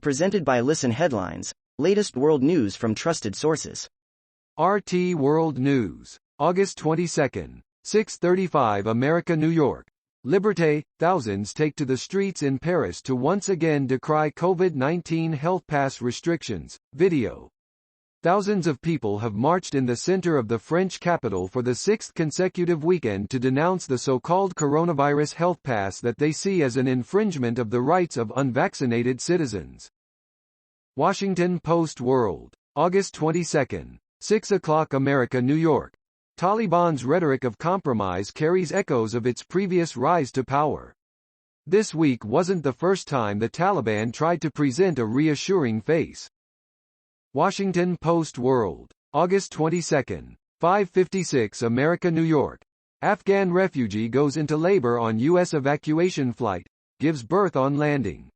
Presented by Listen Headlines, latest world news from trusted sources. RT World News, August 22, 6:35 America, New York. Liberté, thousands take to the streets in Paris to once again decry COVID-19 health pass restrictions. Video. Thousands of people have marched in the center of the French capital for the sixth consecutive weekend to denounce the so-called coronavirus health pass that they see as an infringement of the rights of unvaccinated citizens. Washington Post World, August 22, 6 o'clock America, New York. Taliban's rhetoric of compromise carries echoes of its previous rise to power. This week wasn't the first time the Taliban tried to present a reassuring face. Washington Post World, August 22, 5:56 America, New York. Afghan refugee goes into labor on U.S. evacuation flight, gives birth on landing.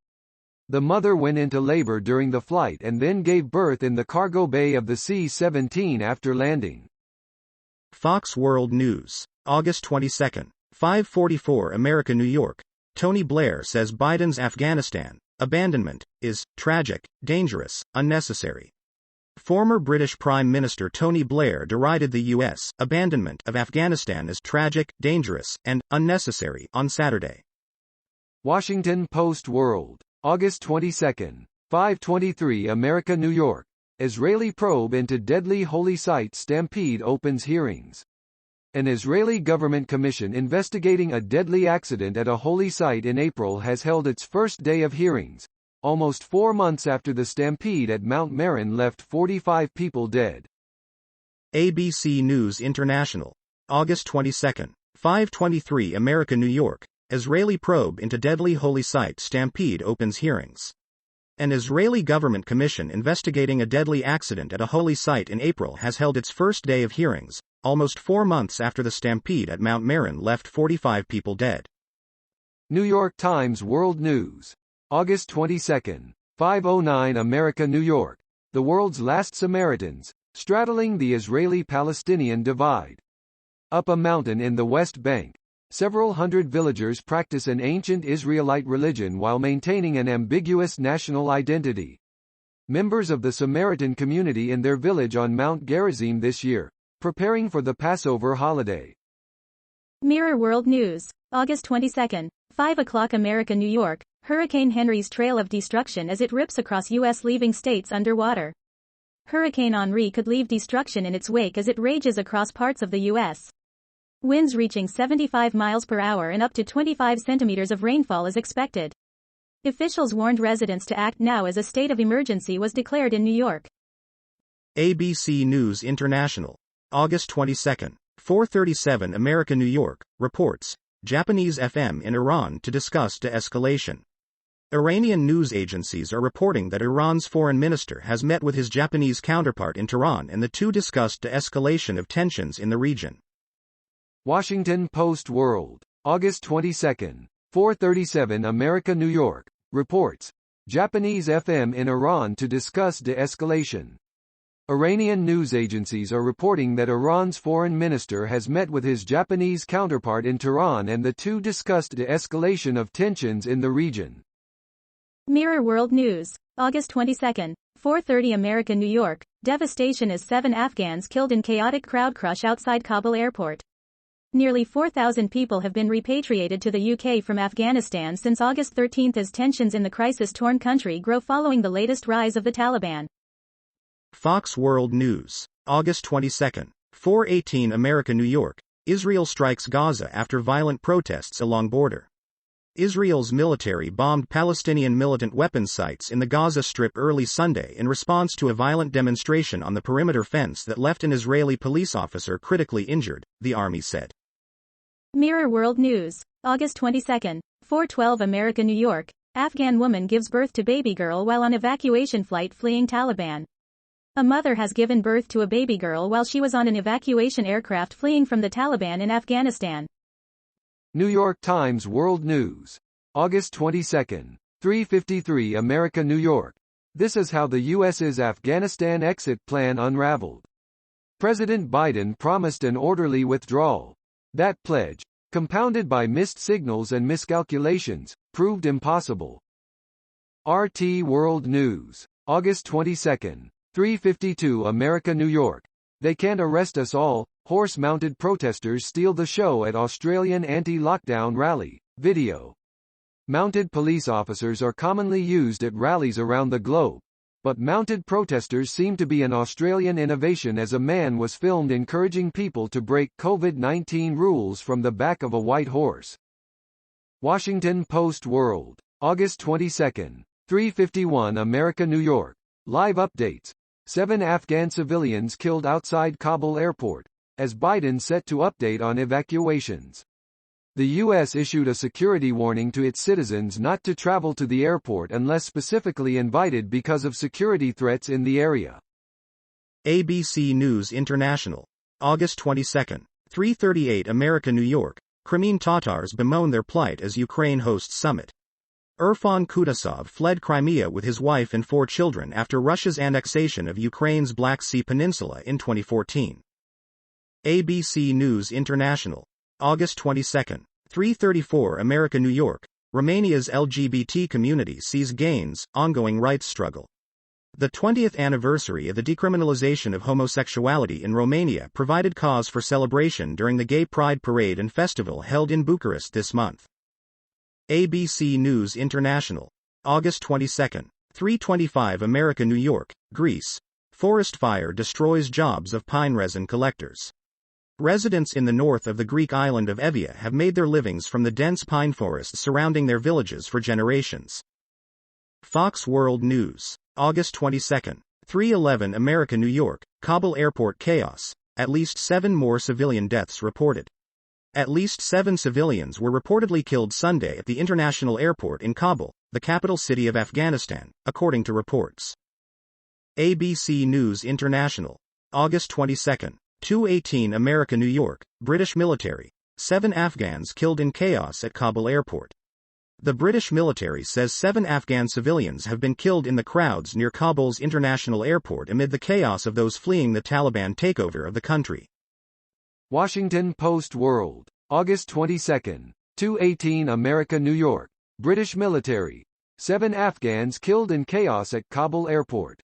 The mother went into labor during the flight and then gave birth in the cargo bay of the C-17 after landing. Fox World News, August 22, 5:44 America, New York. Tony Blair says Biden's Afghanistan abandonment is tragic, dangerous, unnecessary. Former British Prime Minister Tony Blair derided the U.S. abandonment of Afghanistan as tragic, dangerous, and unnecessary on Saturday. Washington Post World, August 22, 5:23 America, New York. Israeli probe into deadly holy site stampede opens hearings. An Israeli government commission investigating a deadly accident at a holy site in April has held its first day of hearings, almost 4 months after the stampede at Mount Meron left 45 people dead. ABC News International, August 22, 5:23 America, New York. Israeli probe into deadly holy site stampede opens hearings. An Israeli government commission investigating a deadly accident at a holy site in April has held its first day of hearings, almost 4 months after the stampede at Mount Meron left 45 people dead. New York Times World News, August 22, 5:09 America, New York. The world's last Samaritans, straddling the Israeli-Palestinian divide. Up a mountain in the West Bank, several hundred villagers practice an ancient Israelite religion while maintaining an ambiguous national identity. Members of the Samaritan community in their village on Mount Gerizim this year, preparing for the Passover holiday. Mirror World News, August 22, 5 o'clock America, New York. Hurricane Henry's trail of destruction as it rips across U.S., leaving states underwater. Hurricane Henri could leave destruction in its wake as it rages across parts of the U.S. Winds reaching 75 miles per hour and up to 25 centimeters of rainfall is expected. Officials warned residents to act now as a state of emergency was declared in New York. ABC News International, August 22, 4:37 America, New York, reports, Japanese FM in Iran to discuss de-escalation. Iranian news agencies are reporting that Iran's foreign minister has met with his Japanese counterpart in Tehran and the two discussed de-escalation of tensions in the region. Washington Post World, August 22, 4:37 America, New York, reports, Japanese FM in Iran to discuss de-escalation. Iranian news agencies are reporting that Iran's foreign minister has met with his Japanese counterpart in Tehran and the two discussed de-escalation of tensions in the region. Mirror World News, August 22, 4:30 America, New York. Devastation as 7 Afghans killed in chaotic crowd crush outside Kabul airport. Nearly 4,000 people have been repatriated to the UK from Afghanistan since August 13 as tensions in the crisis-torn country grow following the latest rise of the Taliban. Fox World News, August 22, 4:18 America, New York. Israel strikes Gaza after violent protests along border. Israel's military bombed Palestinian militant weapons sites in the Gaza Strip early Sunday in response to a violent demonstration on the perimeter fence that left an Israeli police officer critically injured, the army said. Mirror World News, August 22, 4:12 America, New York. Afghan woman gives birth to baby girl while on evacuation flight fleeing Taliban. A mother has given birth to a baby girl while she was on an evacuation aircraft fleeing from the Taliban in Afghanistan. New York Times World News, August 22, 3:53 America, New York. This is how the U.S.'s Afghanistan exit plan unraveled. President Biden promised an orderly withdrawal. That pledge, compounded by missed signals and miscalculations, proved impossible. RT World News. August 22. 3:52 America, New York. They can't arrest us all. Horse-mounted protesters steal the show at Australian anti-lockdown rally. Video. Mounted police officers are commonly used at rallies around the globe, but mounted protesters seem to be an Australian innovation, as a man was filmed encouraging people to break COVID-19 rules from the back of a white horse. Washington Post World. August 22. 3:51 America, New York. Live updates. 7 Afghan civilians killed outside Kabul airport, as Biden set to update on evacuations. The U.S. issued a security warning to its citizens not to travel to the airport unless specifically invited because of security threats in the area. ABC News International. August 22. 3:38 America, New York. Crimean Tatars bemoan their plight as Ukraine hosts summit. Irfan Kudasov fled Crimea with his wife and 4 children after Russia's annexation of Ukraine's Black Sea Peninsula in 2014. ABC News International. August 22. 3:34 America, New York. Romania's LGBT community sees gains, ongoing rights struggle. The 20th anniversary of the decriminalization of homosexuality in Romania provided cause for celebration during the Gay Pride Parade and Festival held in Bucharest this month. ABC News International. August 22. 3:25 America, New York, Greece. Forest fire destroys jobs of pine resin collectors. Residents in the north of the Greek island of Evia have made their livings from the dense pine forests surrounding their villages for generations. Fox World News. August 22. 3:11 America, New York. Kabul airport chaos. At least 7 more civilian deaths reported. At least 7 civilians were reportedly killed Sunday at the international airport in Kabul, the capital city of Afghanistan, according to reports. ABC News International. August 22. 2:18 America, New York. British military. 7 Afghans killed in chaos at Kabul airport. The British military says 7 Afghan civilians have been killed in the crowds near Kabul's international airport amid the chaos of those fleeing the Taliban takeover of the country. Washington Post World. August 22. 2:18 America, New York. British military. 7 Afghans killed in chaos at Kabul airport.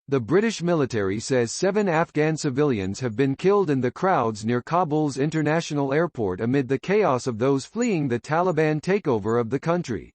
The British military says 7 Afghan civilians have been killed in the crowds near Kabul's international airport amid the chaos of those fleeing the Taliban takeover of the country.